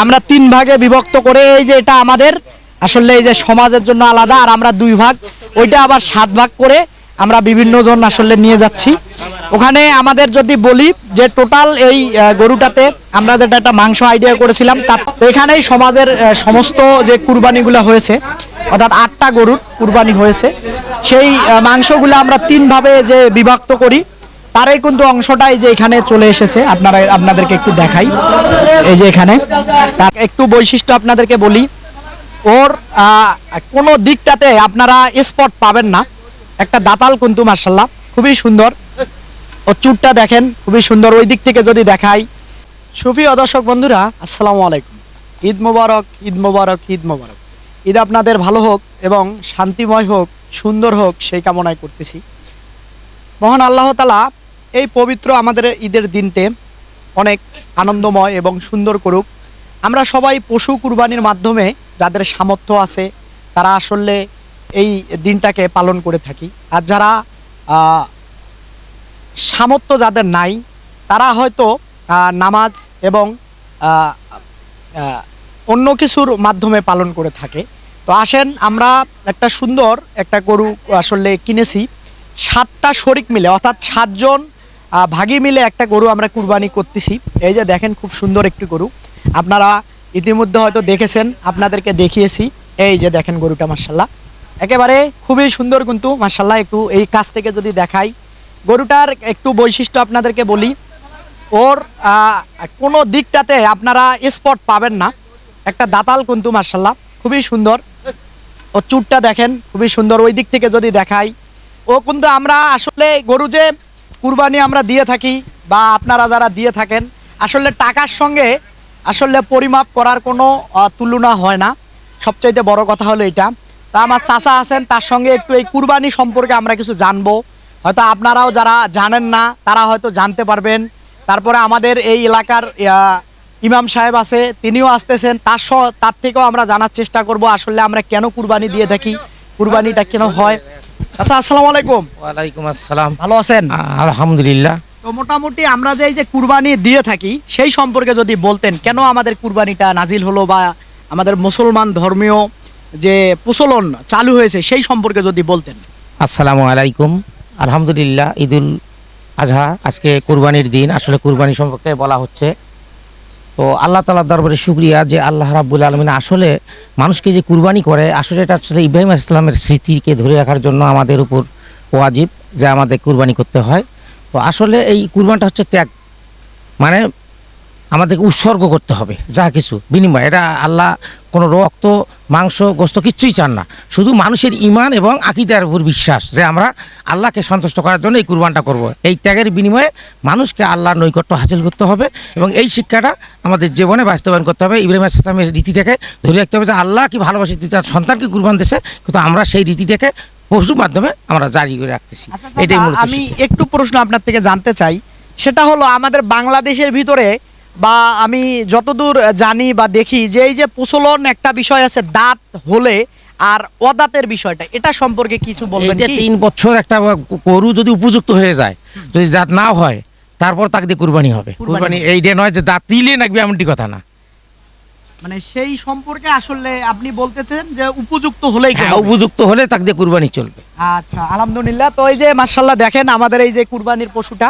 আমরা 3 ভাগে বিভক্ত করে, এই যে এটা আমাদের আসলে এই যে সমাজের জন্য আলাদা, আর আমরা 2 ভাগ, ওইটা আবার 7 ভাগ করে আমরা বিভিন্ন জন আসলে নিয়ে যাচ্ছি ওখানে। আমাদের যদি বলি যে টোটাল এই গরুটাতে আমরা যেটা একটা মাংস আইডিয়া করেছিলাম, তার এখানেই সমাজের সমস্ত যে কুরবানিগুলো হয়েছে, অর্থাৎ 8টা গরুর কুরবানি হয়েছে, সেই মাংসগুলো আমরা 3 ভাবে যে বিভক্ত করি, তারই কিন্তু অংশটাই যে এখানে চলে এসেছে। আপনাদেরকে একটু দেখাই, এই যে এখানে তার একটু বৈশিষ্ট্য আপনাদেরকে বলি। ওর কোনো দিকটাতে আপনারা স্পট পাবেন না, একটা দাতাল কিন্তু মাশাআল্লাহ খুবই সুন্দর। ও চুটটা দেখেন খুবই সুন্দর। ওই দিক থেকে যদি দেখাই, সুপ্রিয় দর্শক বন্ধুরা আসসালামু আলাইকুম, ঈদ মোবারক, ঈদ মোবারক, ঈদ মোবারক। ঈদ আপনাদের ভালো হোক এবং শান্তিময় হোক, সুন্দর হোক, সেই কামনাই করতেছি। মহান আল্লাহ তাআলা এই পবিত্র আমাদের ঈদের দিনটে অনেক আনন্দময় এবং সুন্দর করুক। আমরা সবাই পশু কুরবানির মাধ্যমে যাদের সামর্থ্য আছে তারা আসলে এই দিনটাকে পালন করে থাকি, আর যারা সামর্থ্য যাদের নাই তারা হয়তো নামাজ এবং অন্য কিছুর মাধ্যমে পালন করে থাকে। তো আসেন, আমরা একটা সুন্দর একটা গরু আসলে কিনেছি, 7টা শরিক মিলে, অর্থাৎ 7 জন ভাগী মিলে একটা গরু আমরা কুরবানি করতেছি। এই যে দেখেন খুব সুন্দর একটি গরু, আপনারা ইতিমধ্যে হয়তো দেখেছেন, আপনাদেরকে দেখিয়েছি। এই যে দেখেন গরুটা মাশাআল্লাহ একেবারে খুবই সুন্দর কিন্তু মাশাআল্লাহ। একটু এই কাছ থেকে যদি দেখাই, গরুটার একটু বৈশিষ্ট্য আপনাদেরকে বলি। ওর কোনো দিকটাতে আপনারা স্পট পাবেন না, একটা দাতাল কিন্তু মাশাআল্লাহ খুবই সুন্দর। ও চুটটা দেখেন খুবই সুন্দর। ওই দিক থেকে যদি দেখাই, ও কিন্তু আমরা আসলে গরু যে কুরবানি আমরা দিয়ে থাকি বা আপনারা যারা দিয়ে থাকেন, আসলে টাকার সঙ্গে আসলে পরিমাপ করার কোনো তুলনা হয় না। সবচাইতে বড় কথা হলো এটা। তা আমার চাচা আছেন, তার সঙ্গে একটু এই কুরবানি সম্পর্কে আমরা কিছু জানবো, হয়তো আপনারাও যারা জানেন না তারা হয়তো জানতে পারবেন। তারপরে আমাদের এই এলাকার ইমাম সাহেব আছে, তিনিও আসতেছেন, তার থেকেও আমরা জানার চেষ্টা করব আসলে আমরা কেন কুরবানি দিয়ে থাকি, কুরবানিটা কেন হয়। আচ্ছা, আসসালামু আলাইকুম। ওয়ালাইকুম আসসালাম। ভালো আছেন? আলহামদুলিল্লাহ। তো মোটামুটি আমরা যে এই যে কুরবানি দিয়ে থাকি সেই সম্পর্কে যদি বলতেন, কেন আমাদের কুরবানিটা নাজিল হলো বা আমাদের মুসলমান ধর্মীয় যে প্রচলন চালু হয়েছে সেই সম্পর্কে যদি বলতেন। আসসালামু আলাইকুম। আলহামদুলিল্লাহ, ঈদুল আজহা, আজকে কুরবানির দিন। আসলে কুরবানি সম্পর্কে বলা হচ্ছে, তো আল্লাহ তাআলার দরবারে শুকরিয়া যে আল্লাহ রাব্বুল আলামিন আসলে মানুষকে যে কুরবানি করে, আসলে এটা আসলে ইব্রাহিম আলাইহিস সালামের স্মৃতিকে ধরে রাখার জন্য আমাদের উপর ওয়াজিব যে আমাদের কুরবানি করতে হয়। তো আসলে এই কুরবানিটা হচ্ছে ত্যাগ, মানে আমাদেরকে উৎসর্গ করতে হবে যা কিছু বিনিময়। এটা আল্লাহ কোনো রক্ত মাংস গোস্ত কিচ্ছুই চান না, শুধু মানুষের ঈমান এবং আকীদার উপর বিশ্বাস যে আমরা আল্লাহকে সন্তুষ্ট করার জন্য এই কুরবানটা করব। এই ত্যাগের বিনিময়ে মানুষকে আল্লাহর নৈকট্য হাসিল করতে হবে এবং এই শিক্ষাটা আমাদের জীবনে বাস্তবায়ন করতে হবে। ইব্রাহিম আলাইহিস সালামের রীতিটাকে ধরে রাখতে হবে যে আল্লাহ কি ভালোবাসে, তার সন্তানকে কুরবান দিয়েছে, কিন্তু আমরা সেই রীতিটাকে পশুর মাধ্যমে আমরা জারি করে রাখতেছি। এটাই মূলত। আমি একটু প্রশ্ন আপনার থেকে জানতে চাই, সেটা হলো আমাদের বাংলাদেশের ভিতরে বা আমি যতদূর জানি বা দেখি যে এই যে প্রচলন একটা বিষয় আছে দাঁত হলে আর অদাঁতের বিষয়টা, এটা সম্পর্কে কিছু বলবেন কি? 3 বছর একটা গরু যদি উপযুক্ত হয়ে যায়, যদি দাঁত না হয় তারপর তাকে দিয়ে কুরবানি হবে। কুরবানি এইটা নয় যে দাঁত দিলে নাকি এমনটি কথা না, মানে সেই সম্পর্কে আসলে আপনি বলতেছেন যে উপযুক্ত হলেই হ্যাঁ, উপযুক্ত হলে তাকে দিয়ে কুরবানি চলবে। আচ্ছা, আলহামদুলিল্লাহ। তো এই যে মাশাআল্লাহ দেখেন আমাদের এই যে কুরবানির পশুটা,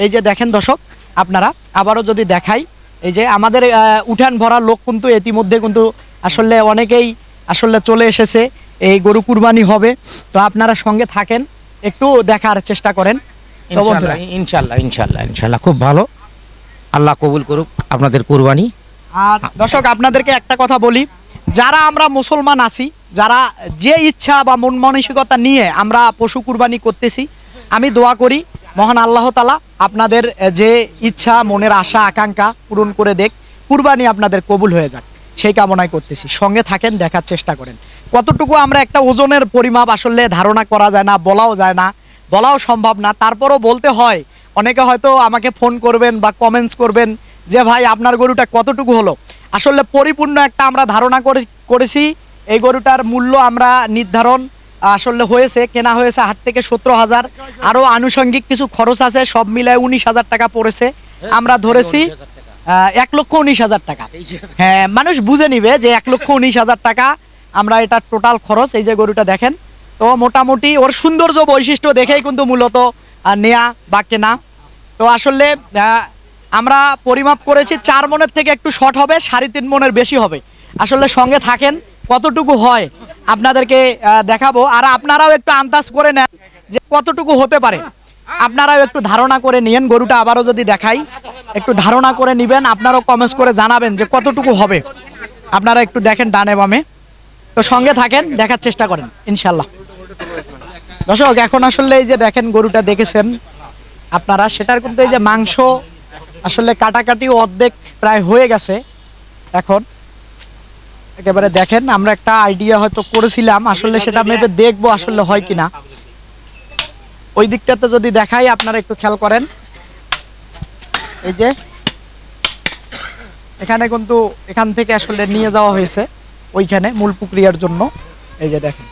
এই যে দেখেন দর্শক আপনারা, আবারও যদি দেখাই, এই যে আমাদের উঠান ভরা লোক কিন্তু ইতিমধ্যে কিন্তু আসলে অনেকেই আসলে চলে এসেছে, এই গরু কুরবানি হবে। তো আপনারা সঙ্গে থাকেন, একটু দেখার চেষ্টা করেন। তো বন্ধুরা, ইনশাআল্লাহ ইনশাআল্লাহ ইনশাআল্লাহ খুব ভালো, আল্লাহ কবুল করুক আপনাদের কুরবানি। আর দর্শক আপনাদেরকে একটা কথা বলি, যারা আমরা মুসলমান আছি, যারা যে ইচ্ছা বা মন মানসিকতা নিয়ে আমরা পশু কুরবানি করতেছি, আমি দোয়া করি মহান আল্লাহ তাআলা আপনাদের যে ইচ্ছা মনের আশা আকাঙ্ক্ষা পূরণ করে দেখ, কুরবানি আপনাদের কবুল হয়ে যাক, সেই কামনাই করতেছি। সঙ্গে থাকেন, দেখার চেষ্টা করেন। কতটুকু আমরা একটা ওজনের পরিমাপ আসলে ধারণা করা যায় না, বলাও যায় না, বলাও সম্ভব না, তারপরও বলতে হয়। অনেকে হয়তো আমাকে ফোন করবেন বা কমেন্টস করবেন যে ভাই আপনার গরুটা কতটুকু হলো। আসলে পরিপূর্ণ একটা আমরা ধারণা করেছি। এই গরুটার মূল্য আমরা নির্ধারণ আসলে হয়েছে, কেনা হয়েছে হাট থেকে 17,000, আরও আনুষঙ্গিক কিছু খরচ আছে, সব মিলায় 19,000 টাকা পড়েছে। আমরা ধরেছি 1,19,000 টাকা। হ্যাঁ, মানুষ বুঝে নিবে যে 1,19,000 টাকা আমরা এটা টোটাল খরচ। এই যে গরুটা দেখেন, তো মোটামুটি ওর সৌন্দর্য বৈশিষ্ট্য দেখেই কিন্তু মূলত নেয়া বা কেনা। তো আসলে আমরা পরিমাপ করেছি 4 মনের থেকে একটু শর্ট হবে, 3.5 মনের বেশি হবে। আসলে সঙ্গে থাকেন, কতটুকু হয় আপনাদেরকে দেখাবো, আর আপনারাও একটু আন্দাজ করে নেন যে কতটুকু হতে পারে। আপনারাও একটু ধারণা করে নিয়েন, গরুটা আবারও যদি দেখাই, একটু ধারণা করে নিবেন, আপনারাও কমেন্টস করে জানাবেন যে কতটুকু হবে। আপনারা একটু দেখেন ডানে বামে, তো সঙ্গে থাকেন, দেখার চেষ্টা করেন ইনশাল্লাহ। দর্শক, এখন আসলে এই যে দেখেন গরুটা দেখেছেন আপনারা, সেটার কিন্তু এই যে মাংস আসলে কাটাকাটি অর্ধেক প্রায় হয়ে গেছে। এখন একেবারে দেখেন, আমরা একটা আইডিয়া হয়তো করেছিলাম, আসলে সেটা মেপে দেখবো আসলে হয় কিনা। ওই দিকটাতে যদি দেখাই, আপনারা একটু খেয়াল করেন, এই যে এখানে কিন্তু এখান থেকে আসলে নিয়ে যাওয়া হয়েছে ওইখানে মূল প্রক্রিয়ার জন্য। এই যে দেখেন,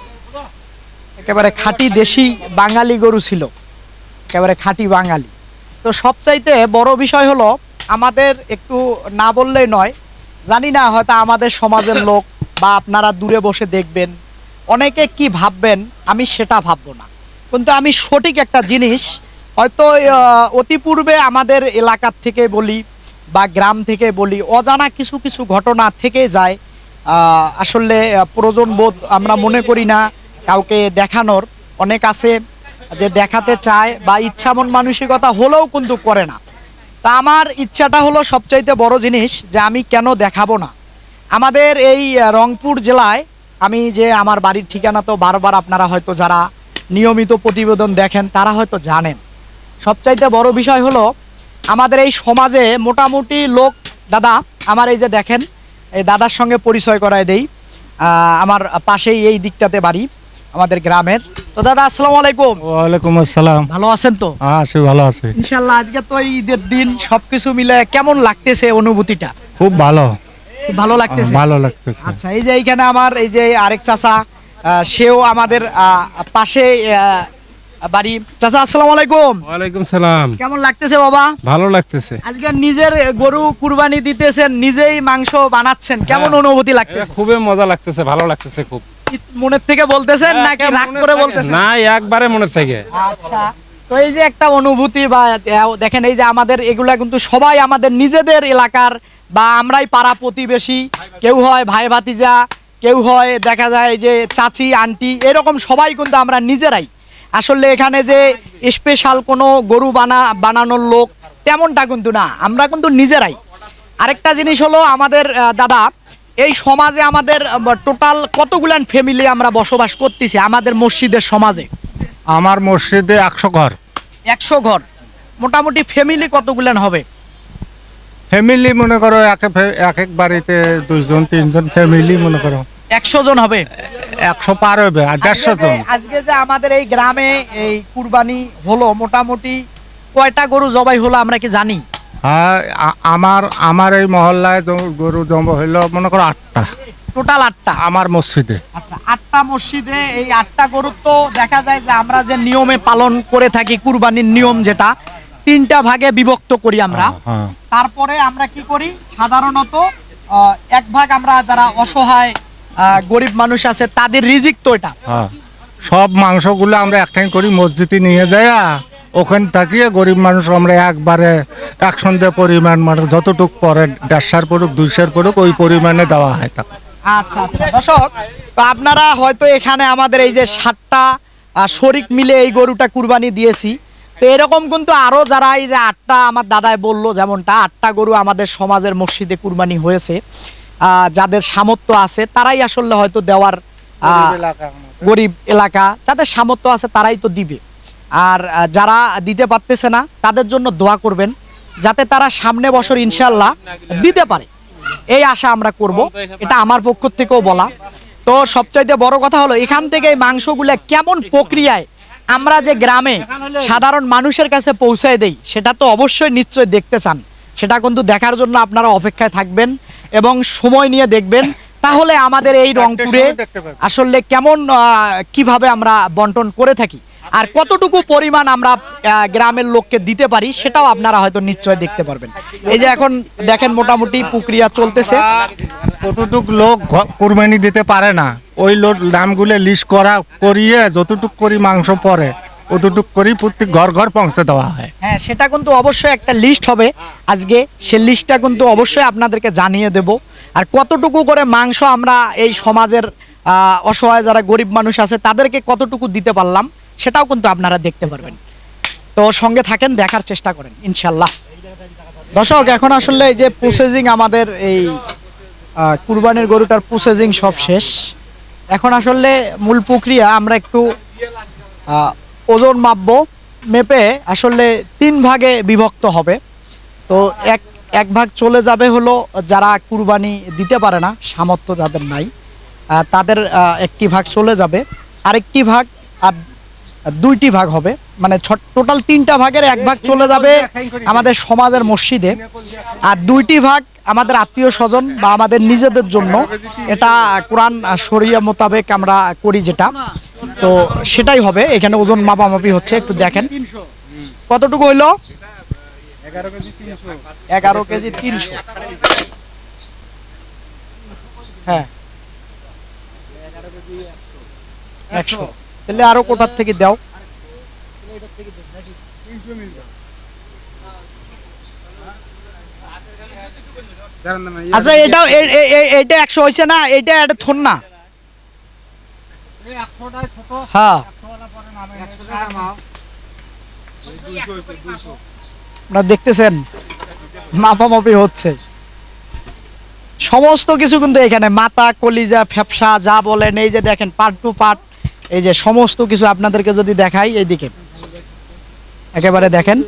একেবারে খাঁটি দেশি বাঙালি গরু ছিল, একেবারে খাঁটি বাঙালি। তো সবচাইতে বড় বিষয় হলো, আমাদের একটু না বললেই নয়, জানি না হয়তো আমাদের সমাজের লোক বা আপনারা দূরে বসে দেখবেন, অনেকে কি ভাববেন আমি সেটা ভাববো না, কিন্তু আমি সঠিক একটা জিনিস হয়তো অতি পূর্বে আমাদের এলাকার থেকে বলি বা গ্রাম থেকে বলি, অজানা কিছু কিছু ঘটনা থেকে যায়। আসলে প্রয়োজন বোধ আমরা মনে করি না কাউকে দেখানোর। অনেক আছে যে দেখাতে চায় বা ইচ্ছামন মানসিকতা হলেও কিন্তু করে না। তা আমার ইচ্ছাটা হলো সবচাইতে বড় জিনিস, যে আমি কেন দেখাবো না। আমাদের এই রংপুর জেলায়, আমি যে আমার বাড়ির ঠিকানা তো বারবার আপনারা হয়তো যারা নিয়মিত প্রতিবেদন দেখেন তারা হয়তো জানেন। সবচাইতে বড় বিষয় হলো, আমাদের এই সমাজে মোটামুটি লোক, দাদা আমার এই যে দেখেন, এই দাদার সঙ্গে পরিচয় করায় দেই, আমার পাশেই এই দিকটাতে বাড়ি আমাদের গ্রামের। তো দাদা আসসালামু আলাইকুম। ওয়ালাইকুম আসসালাম। ভালো আছেন তো? আছি, ভালো আছি। ইনশাআল্লাহ। আজকে তো ঈদের দিন, সবকিছু মিলে কেমন লাগতেছে অনুভূতিটা? খুব ভালো, খুব ভালো লাগতেছে। ভালো লাগতেছে। আচ্ছা, এই যে এইখানে আমার এই যে আরেক চাচা, সেও আমাদের পাশে বাড়ি। চাচা আসসালামু আলাইকুম। ওয়ালাইকুম সালাম। কেমন লাগতেছে বাবা? ভালো লাগতেছে। আজকে নিজের গরু কুরবানি দিতেছেন, নিজেই মাংস বানাচ্ছেন, কেমন হ্যাঁ। অনুভূতি লাগতেছে? খুবই মজা লাগতেছে, ভালো লাগতেছে খুব। মনের থেকে বলতেছেন নাকি রাগ করে বলতেছেন? না, একবারে মনে থেকে। আচ্ছা, তো এই যে একটা অনুভূতি, বা দেখেন এই যে আমাদের এগুলা কিন্তু সবাই আমাদের নিজেদের এলাকার, বা আমরাই পাড়া প্রতিবেশী, কেউ হয় ভাই ভাতিজা, কেউ হয় দেখা যায় যে চাচি আন্টি, এরকম সবাই কিন্তু আমরা নিজেরাই। আসলে এখানে যে স্পেশাল কোনো গরু বানানোর লোক তেমনটা কিন্তু না, আমরা কিন্তু নিজেরাই। আরেকটা জিনিস হলো, আমাদের দাদা এই সমাজে আমাদের টোটাল কতগুলান ফ্যামিলি আমরা বসবাস করতেছি আমাদের মসজিদের সমাজে? আমার মসজিদে 100 ঘর। 100 ঘর। মোটামুটি ফ্যামিলি কতগুলান হবে? ফ্যামিলি মনে করো এক এক বাড়িতে 2জন 3জন ফ্যামিলি মনে করো 100 জন হবে। 100 পার হবে, আর 150 জন। আজকে যে আমাদের এই গ্রামে এই কুরবানি হলো, মোটামুটি কয়টা গরু জবাই হলো আমরা কি জানি? হ্যাঁ, আমার এই মহল্লায় গরু জমা হইলো মনে করো 8টা। টোটাল 8টা আমার মসজিদে। আচ্ছা, 8টা মসজিদে এই 8টা গরু তো দেখা যায় যে আমরা যে নিয়মে পালন করে থাকি, কুরবানির নিয়ম যেটা 3টা ভাগে বিভক্ত করি আমরা। হ্যাঁ, তারপরে আমরা কি করি, সাধারণত এক ভাগ আমরা যারা অসহায় গরিব মানুষ আছে তাদের রিজিক তো এটা। হ্যাঁ, সব মাংসগুলো আমরা একটাই করি, মসজিদে নিয়ে যাই, ওখানে থাকিয়ে গরিব মানুষ আমরা একবারে একসঙ্গে পরিমাণ, মানে যতটুক পরে 150 পড়ুক 200 পড়ুক ওই পরিমাণে দেওয়া হয় তাকে। আচ্ছা আচ্ছা, দর্শক, তো আপনারা হয়তো এখানে আমাদের এই যে 7টা শরিক মিলে এই গরুটা কুরবানি দিয়েছি, তো এরকম কিন্তু আরো যারা এই যে 8টা আমার দাদায় বললো, যেমনটা 8টা গরু আমাদের সমাজের মসজিদে কুরবানি হয়েছে, যাদের সামর্থ্য আছে তারাই আসলে হয়তো দেওয়ার, গরিব এলাকা যাদের সামর্থ্য আছে তারাই তো দিবে। আর যারা দিতে পারতেছে না তাদের জন্য দোয়া করবেন, যাতে তারা সামনে বছর ইনশাল্লাহ দিতে পারে, এই আশা আমরা করব। এটা আমার পক্ষ থেকেও বলা। তো সবচাইতে বড় কথা হলো, এখান থেকে এই মাংসগুলো কেমন প্রক্রিয়ায় আমরা যে গ্রামে সাধারণ মানুষের কাছে পৌঁছায় দেই, সেটা তো অবশ্যই নিশ্চয় দেখতে চান। সেটা কিন্তু দেখার জন্য আপনারা অপেক্ষায় থাকবেন এবং সময় নিয়ে দেখবেন, তাহলে আমাদের এই রংপুরে আসলে কেমন কিভাবে আমরা বন্টন করে থাকি আর কতটুকু পরিমাণ আমরা গ্রামের লোককে দিতে পারি সেটাও আপনারা হয়তো নিশ্চয় দেখতে পারবেন। এই যে এখন দেখেন মোটামুটি প্রক্রিয়া চলতেছে। কতটুক লোক কুরবানি দিতে পারে না, ওই লোক নামগুলো লিস্ট করিয়ে যতটুক করি মাংস পরে অতটুক করি প্রত্যেক ঘর ঘর পৌঁছে দেওয়া হয়। হ্যাঁ, সেটা কিন্তু অবশ্যই একটা লিস্ট হবে আজকে, সে লিস্টটা কিন্তু অবশ্যই আপনাদেরকে জানিয়ে দেব। আর কতটুকু করে মাংস আমরা এই সমাজের অসহায় যারা গরিব মানুষ আছে তাদেরকে কতটুকু দিতে পারলাম সেটাও কিন্তু আপনারা দেখতে পারবেন। তো সঙ্গে থাকেন, দেখার চেষ্টা করেন ইনশাল্লাহ। দর্শক, এখন আসলে এই যে প্রসেসিং আমাদের এই কুরবানির গরুটার প্রসেসিং সব শেষ। এখন আসলে মূল প্রক্রিয়া আমরা একটু ওজন মাপবো, মেপে আসলে 3 ভাগে বিভক্ত হবে। তো এক ভাগ চলে যাবে হলো যারা কুরবানি দিতে পারে না, সামর্থ্য যাদের নাই, তাদের একটি ভাগ চলে যাবে। আরেকটি ভাগ আর 2টি ভাগ হবে, মানে টোটাল 3টা ভাগের 1 ভাগ চলে যাবে আমাদের সমাজের মসজিদে, আর 2টি ভাগ আমাদের আত্মীয় স্বজন বা আমাদের নিজেদের জন্য। এটা কোরআন শরিয়া মোতাবেক আমরা করি যেটা, তো সেটাই হবে। এখানে ওজন মাপামাপি হচ্ছে, একটু দেখেন কতটুকু হইলো। 11 কেজি 300। হ্যাঁ, 100। তাহলে আরো কোথার থেকে দাও? আচ্ছা, এটাও এইটা 100 হয়েছে না, এইটা এটা থন না। হ্যাঁ, আপনারা দেখতেছেন মাপামাপি হচ্ছে সমস্ত কিছু, কিন্তু এখানে মাথা, কলিজা, ফ্যাপসা যা বলেন, এই যে দেখেন পার্ট টু পার্ট, এই যে সমস্ত কিছু আপনাদেরকে যদি দেখাই, এইদিকে একেবারে দেখেন,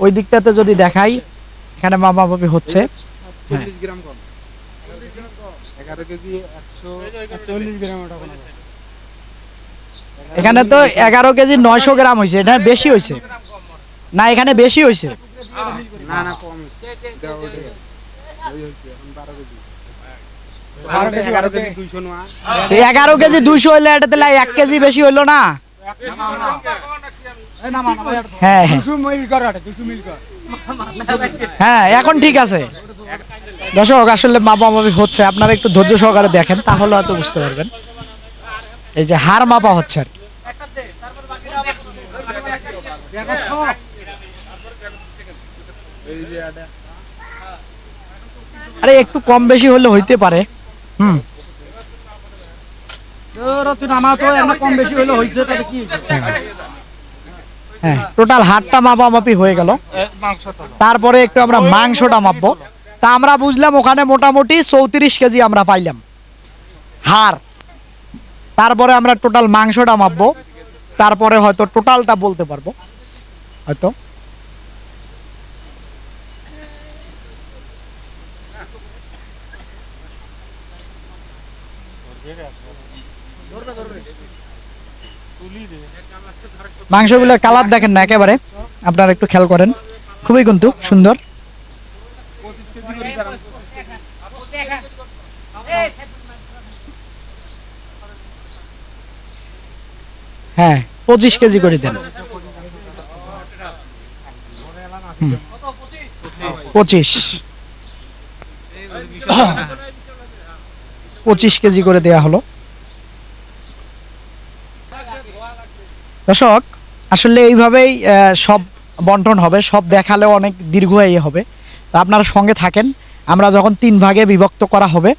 ওই দিকটাতে যদি দেখাই, এখানে মাপামাপি হচ্ছে। হ্যাঁ। এখানে তো 11 কেজি 900 গ্রাম হয়েছে, এটা বেশি হয়েছে না? এখানে বেশি হয়েছে। 11 কেজি 200 হইলে এটা তাহলে 1 কেজি বেশি হইলো না? হ্যাঁ হ্যাঁ, এখন ঠিক আছে। দর্শক, আসলে মাপামাপি হচ্ছে, আপনারা একটু ধৈর্য সহকারে দেখেন, তাহলে হয়তো বুঝতে পারবেন। এই যে হাড় মাপা হচ্ছে আর কি। আরে একটু কম বেশি হলে হইতে পারে। হ্যাঁ, টোটাল হাড়টা মাপামাপি হয়ে গেল। তারপরে একটু আমরা মাংসটা মাপবো। তা আমরা বুঝলাম ওখানে মোটামুটি 34 কেজি আমরা পাইলাম হাড়। তারপরে আমরা টোটাল মাংসটা মাপবো, তারপরে হয়তো টোটালটা বলতে পারবো হয়তো। মাংসগুলোর কালার দেখেন না একেবারে, আপনারা একটু খেয়াল করেন, খুবই কিন্তু সুন্দর। হ্যাঁ, 25 কেজি করে দেন। 25 কেজি করে দেয়া হলো। দর্শক, আসলে এইভাবেই সব বন্টন হবে, সব দেখালে অনেক দীর্ঘ হবে। তো আপনারা সঙ্গে থাকেন, আমরা যখন 3 ভাগে বিভক্ত করা হবে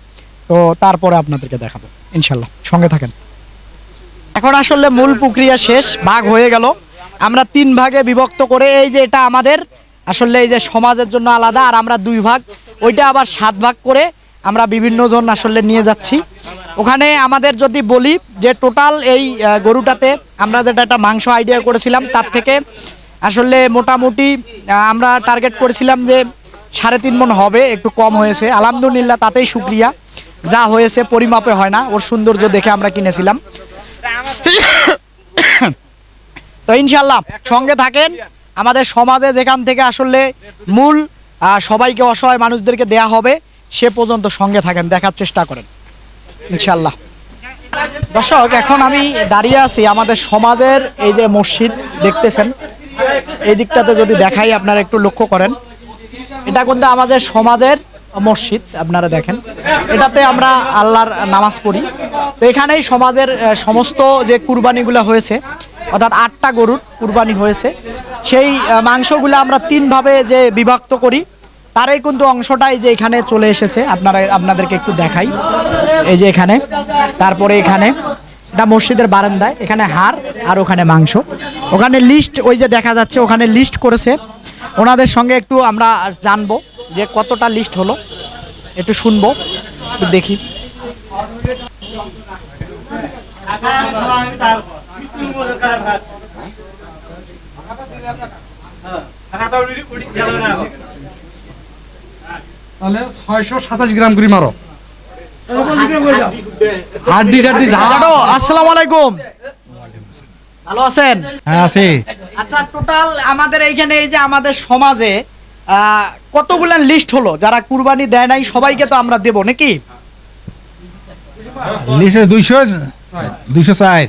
তো তারপরে আপনাদেরকে দেখাবো ইনশাল্লাহ, সঙ্গে থাকেন। এখন আসলে মূল প্রক্রিয়া শেষ, ভাগ হয়ে গেল। আমরা 3 ভাগে বিভক্ত করে, এই যে এটা আমাদের আসলে এই যে সমাজের জন্য আলাদা, আর আমরা 2 ভাগ, ওইটা আবার 7 ভাগ করে আমরা বিভিন্ন জন আসলে নিয়ে যাচ্ছি ওখানে। আমাদের যদি বলি যে টোটাল এই গরুটাতে আমরা যেটা একটা মাংস আইডিয়া করেছিলাম, তার থেকে আসলে মোটামুটি আমরা টার্গেট করেছিলাম যে 3.5 মণ হবে, একটু কম হয়েছে আলহামদুলিল্লাহ, তাতেই শুকরিয়া। যা হয়েছে পরিমাপে হয় না, ওর সৌন্দর্য দেখে আমরা কিনেছিলাম। তো ইনশাল্লাহ সঙ্গে থাকেন। আমাদের সমাজে যেখান থেকে আসলে মূল সবাইকে, অসহায় মানুষদেরকে দেয়া হবে, সে পর্যন্ত সঙ্গে থাকেন, দেখার চেষ্টা করেন ইনশাল্লাহ। দর্শক, এখন আমি দাঁড়িয়ে আছি আমাদের সমাজের এই যে মসজিদ দেখতেছেন, এই দিকটাতে যদি দেখাই আপনারা একটু লক্ষ্য করেন, এটা কিন্তু আমাদের সমাজের মসজিদ। আপনারা দেখেন, এটাতে আমরা আল্লাহর নামাজ পড়ি। তো এখানেই সমাজের সমস্ত যে কুরবানিগুলো হয়েছে, অর্থাৎ 8টা গরুর কুরবানি হয়েছে, সেই মাংসগুলো আমরা 3 ভাবে যে বিভক্ত করি, তারই কিন্তু অংশটাই যে এখানে চলে এসেছে। আপনাদেরকে একটু দেখাই, এই যে এখানে, তারপরে এখানে, এটা মসজিদের বারান্দায়, এখানে হাড় আর ওখানে মাংস। ওখানে লিস্ট, ওই যে দেখা যাচ্ছে ওখানে লিস্ট করেছে, ওনাদের সঙ্গে একটু আমরা জানবো যে কতটা লিস্ট হলো, একটু শুনবো, একটু দেখি। তাহলে 627 গ্রাম করে মারো। হাড্ডি টাড্ডি জানো, আসসালামু আলাইকুম, ভালো আছেন? হ্যাঁ আছি। আচ্ছা, টোটাল আমাদের এইখানে এই যে আমাদের সমাজে কতগুলা লিস্ট হলো? যারা কুরবানি দেয় নাই সবাইকে তো আমরা দেব নাকি? লিস্টে 204।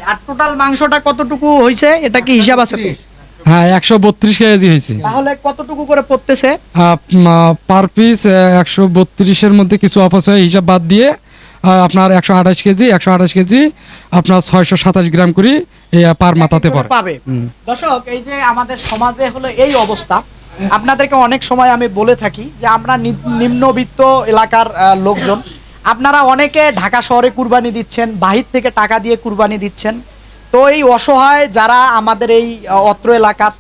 আর টোটাল মাংসটা কতটুকু হয়েছে, এটা কি হিসাব আছে তো? হ্যাঁ 132 কেজি হয়েছে। তাহলে কতটুকু করে পড়তেছে? পার পিস 132-এর মধ্যে কিছু অপচয় হিসাব বাদ দিয়ে আপনার 128 কেজি, 128 কেজি আপনার 627 গ্রাম করে পার মাথাতে পড়ে পাবে। দর্শক, এই যে আমাদের সমাজে হলো এই অবস্থা। আপনাদেরকে অনেক সময় আমি বলে থাকি যে আমরা নিম্নবিত্ত এলাকার লোকজন, আপনারা অনেকে ঢাকা শহরে কুরবানি দিচ্ছেন, বাহির থেকে টাকা দিয়ে কুরবানি দিচ্ছেন। তো এই অসহায় যারা আমাদের এই অত্র এলাকার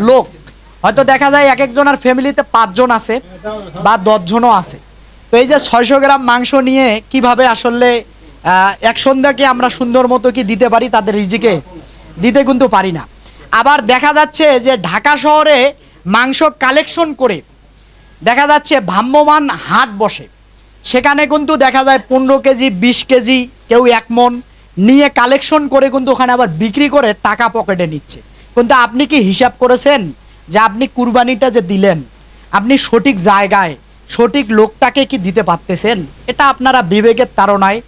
লোক, হয়তো দেখা যায় এক একজনের ফ্যামিলিতে 5 জন আছে বা 10 জনও আছে। তো এই যে 600 গ্রাম মাংস নিয়ে কিভাবে আসলে এক সন্ধ্যাকে আমরা সুন্দর মতো কি দিতে পারি তাদের রিজিকে? দিতে কিন্তু পারি না। আবার দেখা যাচ্ছে যে ঢাকা শহরে মাংস কালেকশন করে দেখা যাচ্ছে ভ্রাম্যমাণ হাট বসে, সেখানে কিন্তু দেখা যায় 15 কেজি, 20 কেজি, কেউ 1 মণ নিয়ে কালেকশন করে কিন্তু ওখানে আবার বিক্রি করে টাকা পকেটে নিচ্ছে। কিন্তু আপনি কি হিসাব করেছেন যে আপনি কুরবানিটা যে দিলেন, আপনি সঠিক জায়গায় সঠিক লোকটাকে কি দিতে পারতেছেন? এটা আপনারা বিবেকের তাড়নায়,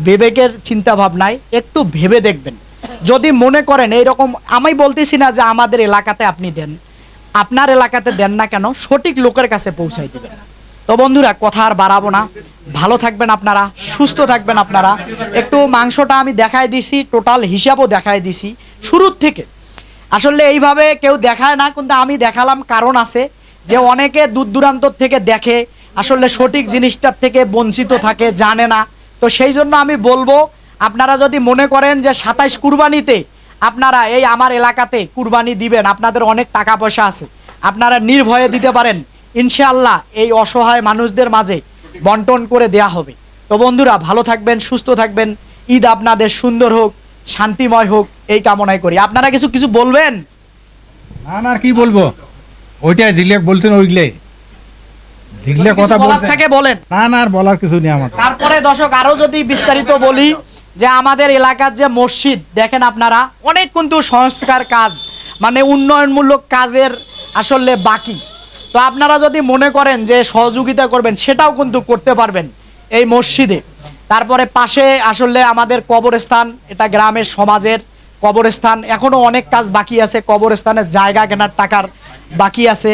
বিবেকের চিন্তা ভাবনায় একটু ভেবে দেখবেন। যদি মনে করেন এইরকম, আমি বলতেছি না যে আমাদের এলাকাতে আপনি দেন, আপনার এলাকাতে দেন না কেন, সঠিক লোকের কাছে পৌঁছাই দিবেন। তো বন্ধুরা, কথা আর বাড়াবো না, ভালো থাকবেন আপনারা, সুস্থ থাকবেন আপনারা। একটু মাংসটা আমি দেখাই দিছি, টোটাল হিসাবও দেখাই দিছি শুরুর থেকে। আসলে এইভাবে কেউ দেখায় না, কিন্তু আমি দেখালাম, কারণ আছে যে অনেকে দূর দূরান্ত থেকে দেখে, আসলে সঠিক জিনিসটার থেকে বঞ্চিত থাকে, জানে না। তো সেই জন্য আমি বলবো, আপনারা যদি মনে করেন যে 27 কুরবানিতে আপনারা এই আমার এলাকাতে কুরবানি দিবেন, আপনাদের অনেক টাকা পয়সা আছে, আপনারা নির্ভয়ে দিতে পারেন, ইনশাআল্লাহ এই অসহায় মানুষদের মাঝে বন্টন করে দেয়া হবে। তো বন্ধুরা, ভালো থাকবেন, সুস্থ থাকবেন, ঈদ আপনাদের সুন্দর হোক, শান্তিময় হোক, এই কামনাই করি। আপনারা কিছু কিছু বলবেন? না না, আর কি বলবো, ওইটাই দিলে বলছেন, ওইগুলো দিলে কথা বলতে থাকে বলেন। না না, আর বলার কিছু নেই আমার। তারপরে দর্শক, আরো যদি বিস্তারিত বলি, যে আমাদের এলাকার যে মসজিদ দেখেন আপনারা, অনেক কিন্তু সংস্কার কাজ, মানে উন্নয়নমূলক কাজের আসলে বাকি। তো আপনারা যদি মনে করেন যে সহযোগিতা করবেন, সেটাও কিন্তু করতে পারবেন এই মসজিদে। তারপরে পাশে আসলে আমাদের কবরস্থান, এটা গ্রামের সমাজের কবরস্থান, এখনো অনেক কাজ বাকি আছে। কবরস্থানের জায়গা কেনার টাকার বাকি আছে,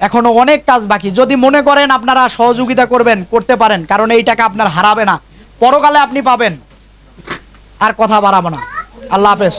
এখনো অনেক কাজ বাকি। যদি মনে করেন আপনারা সহযোগিতা করবেন, করতে পারেন, কারণ এই টাকা আপনার হারাবে না, পরকালে আপনি পাবেন। আর কথা বাড়াবো না, আল্লাহ হাফেজ।